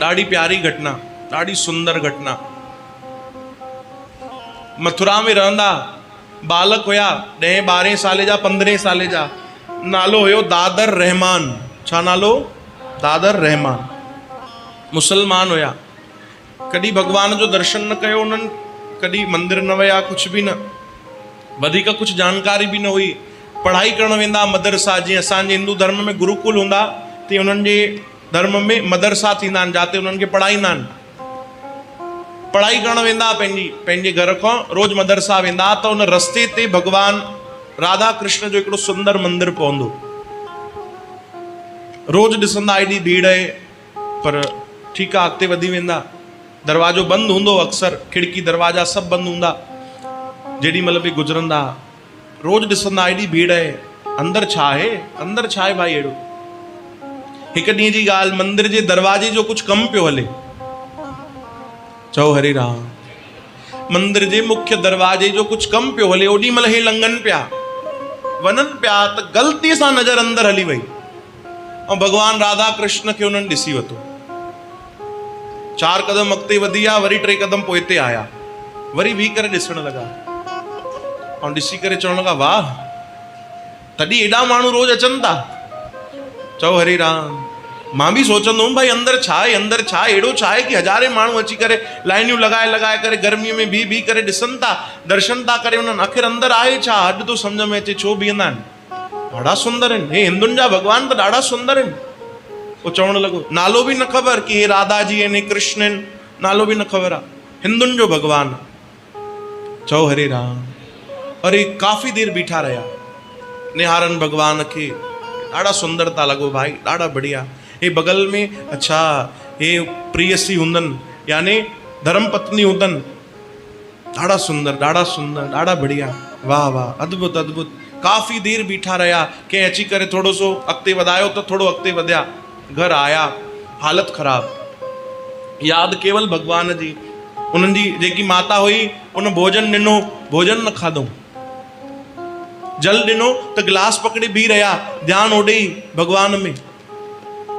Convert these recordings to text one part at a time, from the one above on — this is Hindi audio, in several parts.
ॾाढी प्यारी घटना, ॾाढी सुंदर घटना। मथुरा में रहंदा बालक हुया 10-12 साल जा, 15 साल जा। नालो हुयो दादर रहमान। छा नालो? दादर रहमान। मुसलमान हुया। कॾहिं भगवान जो दर्शन न कयो उन्हनि, कॾहिं मंदिर न विया, कुछ भी न, वधीक कुछ जानकारी भी न हुई। पढ़ाई करण वेंदा मदरसा, जीअं असांजे हिंदू धर्म में गुरुकुल हूंदा, तीअं उन्हनि जे धर्म में मदरसा थींदा आहिनि, जाते उन्हनि खे पढ़ाईंदा आहिनि। पढ़ाई करण वेंदा पंहिंजे घर खां रोज़ मदरसा वेंदा, त उन रस्ते ते भगवान राधा कृष्ण जो हिकिड़ो सुंदर मंदिर पवंदो। रोज़ ॾिसंदा एॾी भीड़ आहे, पर ठीकु आहे, अॻिते वधी वेंदा। दरवाजो बंदि हूंदो अक्सर, खिड़की दरवाजा सभु बंदि हूंदा। जेॾी महिल बि गुज़रंदा रोज़ ॾिसंदा एॾी भीड़ आहे, अंदरि छा आहे, अंदरि छा आहे भाई अहिड़ो। हिकु ॾींहं जी ॻाल्हि, मंदिर जे दरवाजे जो कुझु कमु पियो हले। चओ हरे राम। मंदिर जे मुख्य दरवाजे जो कुझु कमु पियो हले, ओॾी महिल हे लंघनि पिया, वञनि पिया, त ग़लतीअ सां नज़र अंदरि हली वई, ऐं भॻवान राधा कृष्ण खे उन्हनि ॾिसी वरितो। 4 कदम अॻिते वधी विया, वरी 3 कदम पोइ हिते आया, वरी बीह करे ॾिसण लॻा, ऐं ॾिसी करे चवण लॻा, वाह, तॾहिं एॾा माण्हू रोज़ अचनि था। चओ हरे राम। मां बि सोचंदो हुउमि भाई अंदरि छा आहे, अंदरि छा आहे, अहिड़ो छा आहे कि हज़ारे माण्हू अची करे लाइनियूं लॻाए करे गर्मीअ में बीह करे ॾिसनि था, दर्शन था करे वञनि। आख़िर अंदरि आहे छा? अॼु तो सम्झ में अचे छो बीहंदा आहिनि। ॾाढा सुंदर आहिनि हे हिंदुनि जा भॻवान, त ॾाढा सुंदर आहिनि। पोइ चवण लॻो, नालो बि न ख़बर कि हे राधा जी आहिनि, कृष्ण आहिनि, नालो बि न ख़बर आहे, हिंदुनि जो भॻवान। चओ हरे राम। अरे काफ़ी देर बीठा रहिया, निहारनि भॻवान खे, ॾाढा सुंदर था लॻो भाई, ॾाढा बढ़िया। हे बगल में अच्छा हे प्रियसी हूंदनि, यानी धर्म पत्नी हूंदनि, ॾाढा सुंदर, ॾाढा बढ़िया, वाह वाह, अद्भुत अद्भुत। काफ़ी देर बीठा रहिया, कंहिं अची करे थोरो सो अॻिते वधायो त थोरो अॻिते वधिया, घर आया, हालत ख़राब, यादि केवल भॻवान जी। उन्हनि जी जेकी माता हुई, उन भोजन ॾिनो, भोजन न खाधो, जल ॾिनो त गिलास पकड़े बीह रहिया, ध्यानु ओॾे ई भॻवान में।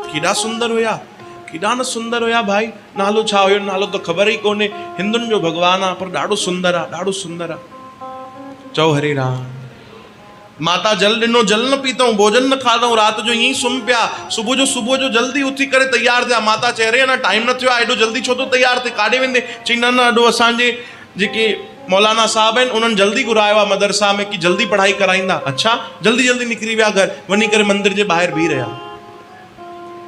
केॾा सुंदर हुया, केॾा न सुंदर हुया भाई। नालो छा हुयो, नालो त ख़बर ई कोन्हे, हिंदुनि जो भॻवान आहे, पर ॾाढो सुंदर आहे, ॾाढो सुंदर आहे। चओ हरे राम। माता जल ॾिनो, जल न पीतऊं, भोजन न खाधऊं, राति जो ईअं ई सुम्ही पिया। सुबुह जो जल्दी उथी करे तयारु थिया। माता चए अरे अञा टाइम न थियो आहे, एॾो जल्दी छो थो तयारु थिए, काॾे वेंदे? चई न न, एॾो असांजे जेके मौलाना साहब आहिनि उन्हनि जल्दी घुरायो आहे मदरसा में कि जल्दी पढ़ाई कराईंदा। अच्छा, जल्दी निकिरी विया घर, वञी करे मंदिर जे ॿाहिरि बीह रहिया।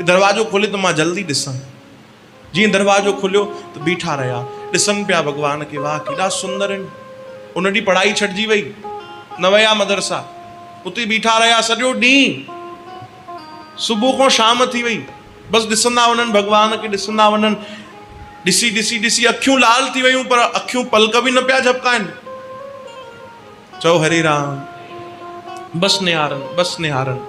दरवाजो खोले त मां जल्दी ॾिसां। जीअं दरवाजो खुलियो त बीठा रहिया, ॾिसनि पिया भॻवान खे, वाह केॾा सुंदर आहिनि। उन ॾींहुं पढ़ाई छॾिजी वई, न विया मदरसा, उते बीठा रहिया सॼो ॾींहुं। सुबुह खां शाम थी वई, बसि ॾिसंदा वञनि भॻवान खे, ॾिसंदा वञनि। ॾिसी अखियूं लाल थी वयूं, पर अखियूं पलक बि न पिया झपकाइनि। चओ हरे राम। बसि निहारनि।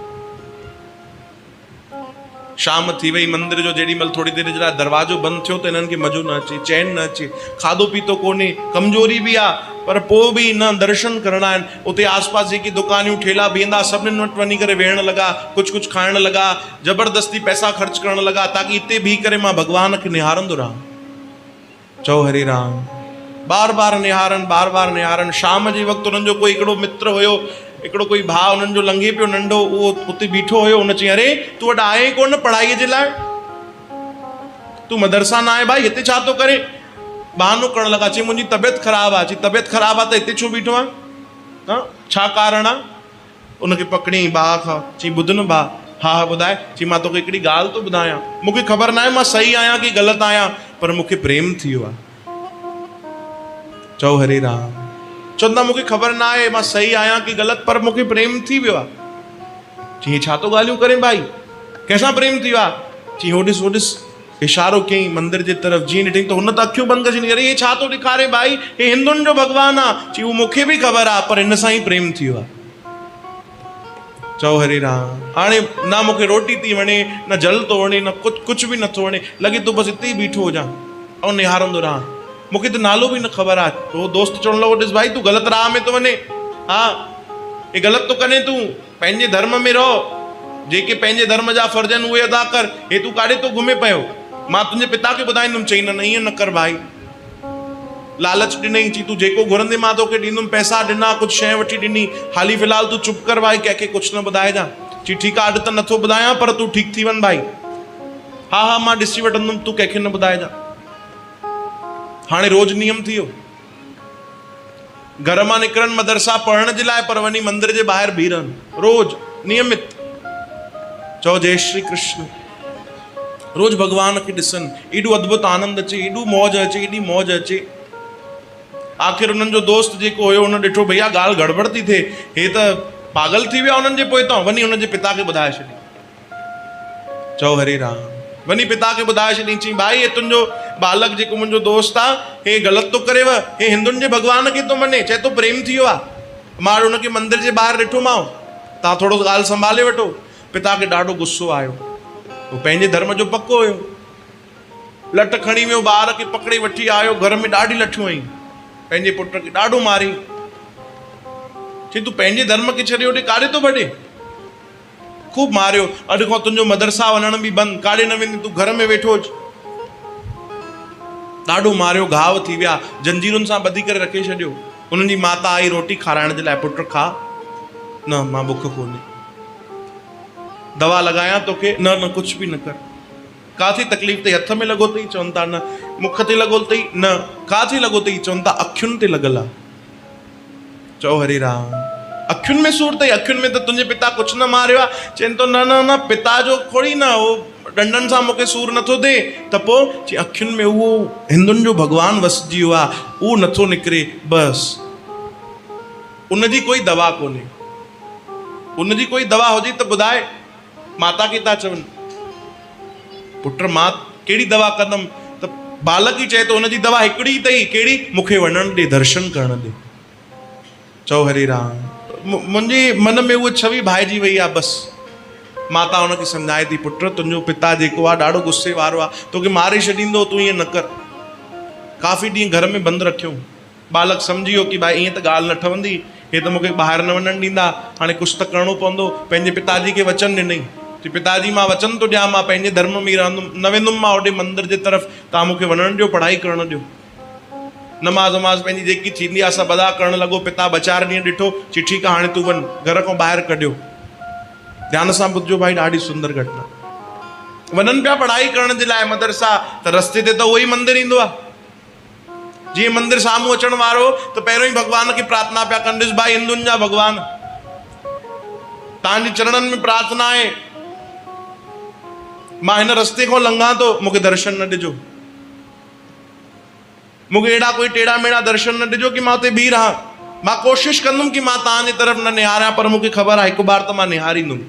शाम थी वई, मंदिर जो जेॾी महिल थोरी देरि जे लाइ दरवाजो बंदि थियो त हिननि खे मज़ो न अचे, चैन न अचे, खाधो पीतो कोन्हे, कमज़ोरी बि आहे, पर पोइ बि न दर्शन करणा आहिनि। उते आसपास जेकी दुकानियूं ठेला बीहंदा, सभिनीनि वटि वञी करे वेहण लॻा, कुझु खाइण लॻा, ज़बरदस्ती पैसा ख़र्च करण लॻा, ताकि हिते बीह करे मां भॻवान खे निहारंदो रहां। चओ हरे राम। बार निहारनि। शाम जे वक़्तु उन्हनि जो कोई हिकिड़ो मित्र हुयो, हिकिड़ो कोई भाउ उन्हनि जो लंघे पियो नंढो, उहो उते बीठो हुयो। उन चई अरे तूं वटि आहे कोन पढ़ाईअ जे लाइ, तूं मदरसा न आहे भाई, हिते छा थो करे? बहानो करण लॻा, चई मुंहिंजी तबियत ख़राबु आहे। चई तबियत ख़राबु आहे त हिते छो बीठो आहे, छा कारण आहे? उनखे पकड़ियईं भाउ खां, चई ॿुध न भाउ, हा ॿुधाए। चई मां तोखे हिकिड़ी ॻाल्हि थो ॿुधायां, मूंखे ख़बर न आहे मां सही आहियां कि ग़लति आहियां, पर मूंखे प्रेम थी वियो आहे। चओ हरे राम। चवंदा मूंखे ख़बर न आहे मां सही आहियां कि ग़लति, पर मूंखे प्रेम थी वियो आहे। चई छा तो ॻाल्हियूं करे भाई, कंहिंसां प्रेम थी वियो आहे? चई हो ॾिस, इशारो कयईं मंदिर जे तरफ़। जीअं ॾिठईं त हुन त अखियूं बंदि करे छॾियईं, अरे हे छा थो ॾेखारे भाई, हे हिंदुनि जो भॻवानु आहे। चई उहो मूंखे बि ख़बर आहे, पर हिन सां ई प्रेम थी वियो आहे। चओ हरे राम। हाणे न मूंखे रोटी थी वणे, न जल थो वणे, न कुझु बि नथो वणे, लॻे थो बसि हिते ई बीठो हुजां ऐं निहारंदो रहां। मूंखे त नालो बि न ख़बर आहे। उहो दोस्त चवण लॻो ॾिस भाई तूं ग़लति राह में थो वञे, हा हे ग़लति थो करे, तूं पंहिंजे धर्म में रहो, जेके पंहिंजे धर्म जा फर्ज़ आहिनि उहे अदा कर, हे तूं काॾे थो घुमे पियो? मां तुंहिंजे पिता खे ॿुधाईंदुमि। चई न ईअं न कर भाई, लालच ॾिनई, चई तूं जेको घुरंदे मां तोखे ॾींदुमि, पैसा ॾिना, कुझु शइ वठी ॾिनी, हाली फ़िलहाल तूं चुप कर भाई, कंहिंखे कुझु न ॿुधाइजां। चई ठीकु आहे, अॼु त नथो ॿुधायां, पर तूं ठीकु थी वञ भाई। हा हा मां ॾिसी वठंदुमि, तूं कंहिंखे न ॿुधाइजां। हाणे रोज़ नियम थी वियो, घर मां निकिरनि मदरसा पढ़ण जे लाइ, पर वञी मंदिर जे ॿाहिरि बीह रहनि, रोज़ नियमित। चओ जय श्री कृष्ण। रोज़ भॻवान खे ॾिसनि, एॾो अद्भुत आनंद अचे, एॾो मौज अचे, एॾी मौज अचे। आख़िर उन्हनि जो दोस्त जेको हुयो, हुन ॾिठो भैया ॻाल्हि गड़बड़ थी थिए, हे त पागल थी विया उन्हनि जे पोइतां। वञी हुनजे पिता खे ॿुधाए छॾी। चओ हरे राम। वञी पिता खे ॿुधाए छॾी। चई भाई हे तुंहिंजो बालक जेको मुंहिंजो दोस्त आहे, हे ग़लति थो करेव, हे हिंदुनि जे भॻवान खे थो मञे, चए थो प्रेम थी वियो आहे। मां हुनखे मंदिर जे ॿाहिरि ॾिठोमांव, तव्हां थोरो ॻाल्हि संभाले वठो। पिता खे ॾाढो गुस्सो आयो, उहो पंहिंजे धर्म जो पको हुयो। लठ खणी वियो, ॿार खे पकड़े वठी आयो, घर में ॾाढी लठियूं आयूं, पंहिंजे पुट खे ॾाढो मारी। चई तूं पंहिंजे धर्म खे छॾे होॾे काॾे थो भॼे? खूब मारियो। अॼु खां तुंहिंजो मदरसा वञण बि बंदि, काॾे न वेंदी, तूं घर में वेठो अच। ॾाढो मारियो, घाव थी विया, जंजीरुनि सां ॿधी करे रखे छॾियो। उन्हनि जी माता आई रोटी खाराइण जे लाइ, पुट खा। न मां बुख कोन्हे। दवा लॻायां तोखे? न न कुझु बि न कर। काथे तकलीफ़ अथई? हथ में लॻो अथई? चवनि था न। मुख ते लॻो अथई? न। काथे लॻो अथई? चवनि था अखियुनि ते लॻल आहे। चओ हरे राम। अखियुनि में सूर अथई? अखियुनि में त तुंहिंजे पिता कुझु न मारियो आहे। चवनि थो न न न, पिता जो खोड़ी न, उहो डंडनि सां मूंखे सूर नथो थिए। त पोइ चई अखियुनि में उहो हिंदुनि जो भॻवानु वसिजी वियो आहे, उहो नथो निकिरे बसि। उनजी कोई दवा कोन्हे। उनजी कोई दवा हुजे त ॿुधाए। माता खे था चवनि, पुट मां कहिड़ी दवा कंदमि? त बालक ई चए थो हुनजी दवा हिकिड़ी अथई। कहिड़ी? मूंखे वञण ॾे, दर्शन करण ॾे। चओ हरे राम। मुंहिंजे मन में उहा छवि भाइजी वई आहे बसि। माता हुनखे सम्झाए थी, पुट तुंहिंजो पिता जेको आहे ॾाढो गुस्से वारो आहे, तोखे मारे छॾींदो, तूं ईअं न कर। काफ़ी ॾींहं घर में बंदि रखियो। बालक सम्झी वियो कि भाई ईअं त ॻाल्हि न ठहंदी, हे त मूंखे ॿाहिरि न वञणु ॾींदा, हाणे कुझु त करिणो पवंदो। पंहिंजे पिताजी खे वचन ॾिनई, चई पिताजी मां वचन थो ॾियां, मां पंहिंजे धर्म में रहंदुमि, न वेंदुमि मां होॾे मंदिर जे तरफ़, तव्हां मूंखे वञणु ॾियो, पढ़ाई करणु ॾियो। नमाज़ वमाज़ पंहिंजी जेकी थींदी आहे सभु अदा करणु लॻो। पिता ॿ चारि ॾींहं ॾिठो, चई ठीकु आहे हाणे तूं वञ, घर खां ॿाहिरि कढियो। ध्यान सां ॿुधजो भाई, ॾाढी सुंदर घटना। वञनि पिया पढ़ाई करण जे लाइ मदरसा, त रस्ते ते त उहो ई मंदिर ईंदो आहे। जीअं मंदिर साम्हूं अचण वारो, त पहिरियों ई भॻवान खे प्रार्थना पिया कनि, ॾिस भाई हिंदुनि जा भॻवान, तव्हांजे चरणनि में प्रार्थना आहे, मां हिन रस्ते खां लंघां थो, मूंखे दर्शन न ॾिजो। मूंखे अहिड़ा कोई टेढ़ा मेढ़ा दर्शन न ॾिजो कि मां हुते बीह रहां। मां कोशिशि कंदुमि कि मां तव्हांजे तरफ़ न निहारियां, पर मूंखे ख़बर आहे हिकु बार त मां निहारींदुमि।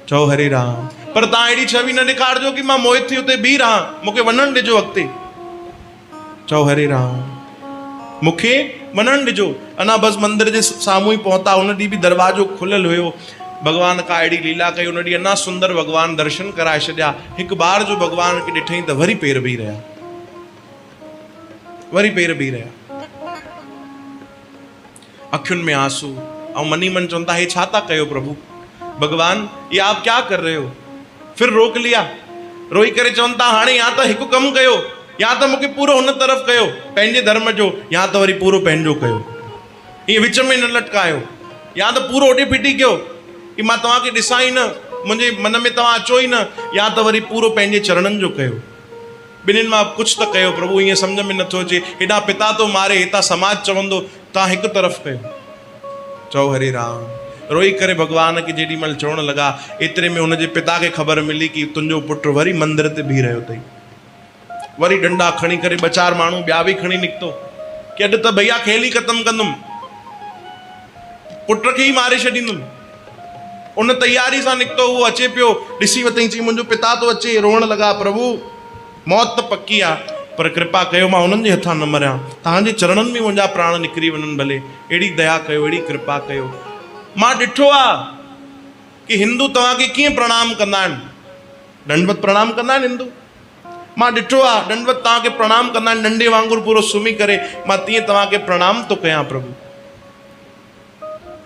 चओ हरे राम। पर तव्हां अहिड़ी छवि न ॾेखारिजो कि मां मोहित थी हुते बीह रहां, मूंखे वञणु ॾिजो अॻिते। चओ हरे राम। मूंखे वञणु ॾिजो। अञा बसि मंदिर जे साम्हूं ई पहुता। हुन ॾींहुं बि दरवाज़ो खुलियल हुयो। भॻवान का अहिड़ी लीला कई, हुन ॾींहुं अञा सुंदर भॻवान दर्शन कराए छॾिया। हिकु बार जो भॻवान खे ॾिठई त वरी पेर बीह रहिया, वरी पेर बीह रहिया, अखियुनि में आंसू। ऐं मनी मन चवनि था, हे छा था कयो प्रभु भगवान, ये आप क्या कर रहे हो? फिर रोक लिया। रोई करे चवनि था, हाणे या त हिकु कमु कयो, या त मूंखे पूरो हुन तरफ़ कयो पंहिंजे धर्म जो, या त वरी पूरो पंहिंजो कयो। ईअं विच में न लटकायो। या त पूरो ओॾे फिटी कयो कि मां तव्हांखे ॾिसां ई न, मुंहिंजे मन में तव्हां अचो ई न, या त वरी पूरो पंहिंजे चरणनि जो कयो। ॿिन्हिनि मां कुझु त कयो प्रभु। ईअं सम्झ में नथो अचे, हेॾा पिता थो मारे, हितां समाज चवंदो, तव्हां हिकु तरफ़ कयो। चओ हरे राम। रोई करे भॻवान खे जेॾी महिल चवणु लॻा, एतिरे में हुनजे पिता खे ख़बर मिली कि तुंहिंजो पुटु वरी मंदर ते बीह रहियो अथई। वरी डंडा खणी करे ॿ चारि माण्हू ॿिया बि खणी निकितो कि अॼु त भैया खेल ई ख़तमु कंदुमि, पुट खे ई मारे छॾींदुमि। उन तयारी सां निकितो, उहो अचे पियो, ॾिसी वरितई, चई मुंहिंजो पिता थो अचे। रोअण लॻा, प्रभु मौत त पकी आहे, पर कृपा कयो मां हुननि जे हथां न मरियां, तव्हांजे चरणनि में मुंहिंजा प्राण निकिरी वञनि, भले अहिड़ी दया कयो, अहिड़ी कृपा कयो। मां ॾिठो आहे कि हिंदू तव्हांखे कीअं प्रणाम कंदा आहिनि, दंडवत प्रणाम कंदा आहिनि हिंदू। मां ॾिठो आहे दंडवत तव्हांखे प्रणाम कंदा आहिनि, नंढे वांगुरु पूरो सुम्ही करे। मां तीअं तव्हांखे प्रणाम थो कयां प्रभु।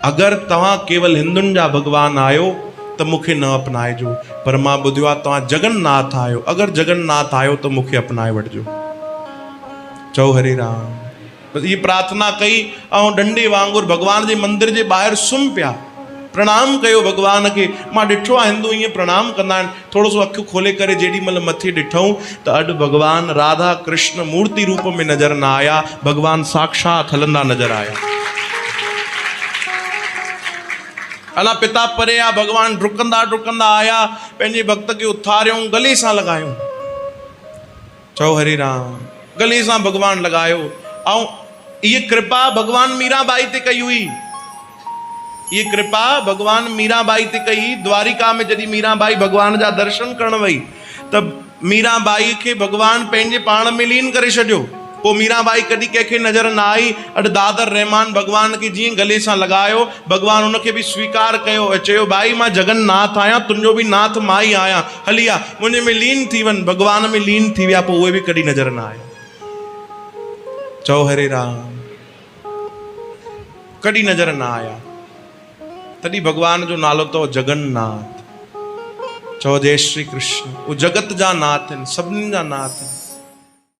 अगरि तव्हां केवल हिंदुनि जा भॻवान आहियो त त मूंखे न अपनाइजो, पर मां ॿुधियो आहे तव्हां जगन्नाथ आहियो, अगरि जगन्नाथ आहियो त मूंखे अपनाए वठिजो। चओ हरे राम। बसि ये प्रार्थना कई ऐं डंडे वांगुरु भॻवान जे मंदिर जे ॿाहिरि सुम्ही पिया, प्रणाम कयो भॻवान खे। मां ॾिठो आहे हिंदू ईअं प्रणाम कंदा आहिनि, थोरो सो अखियूं खोले करे जेॾी महिल मथे ॾिठऊं त अॼु भॻवान राधा कृष्ण मूर्ति रूप में नज़र न आया, भॻवान साक्षात हलंदा नज़र आया। अला पिता परे आ, भॻवान डुकंदा डुकंदा आया, पंहिंजे भक्त खे उथारियऊं, गले सां लॻायूं। चओ हरे राम। गले सां भॻवान लॻायो। ऐं ये कृपा भगवान मीराबाई ते कई हुई, ये कृपा भगवान मीराबाई ते कई। द्वारिका में जॾहिं मीराबाई भगवान जा दर्शन करण वई त मीराबाई खे भगवान पंहिंजे पाण में लीन करे छॾियो। पोइ मीराबाई कॾहिं कंहिंखे नज़र न आई। अॼु दादर रहमान भगवान खे जीअं गले सां लॻायो, भगवान उनखे बि स्वीकार कयो ऐं चयो भाई मां जगन्नाथ आहियां, तुंहिंजो बि नाथ मां ई आहियां, हली आ मुंहिंजे में लीन थी वञ। भगवान में लीन थी विया, पोइ उहे बि कॾहिं नज़र न आया। चओ हरे राम। कॾहिं नज़र न आया। तॾहिं भगवान जो नालो तो जगन्नाथ। चओ जय श्री कृष्ण। वो जगत जा नाथ आहिनि, सभिनी जा नाथ आहिनि।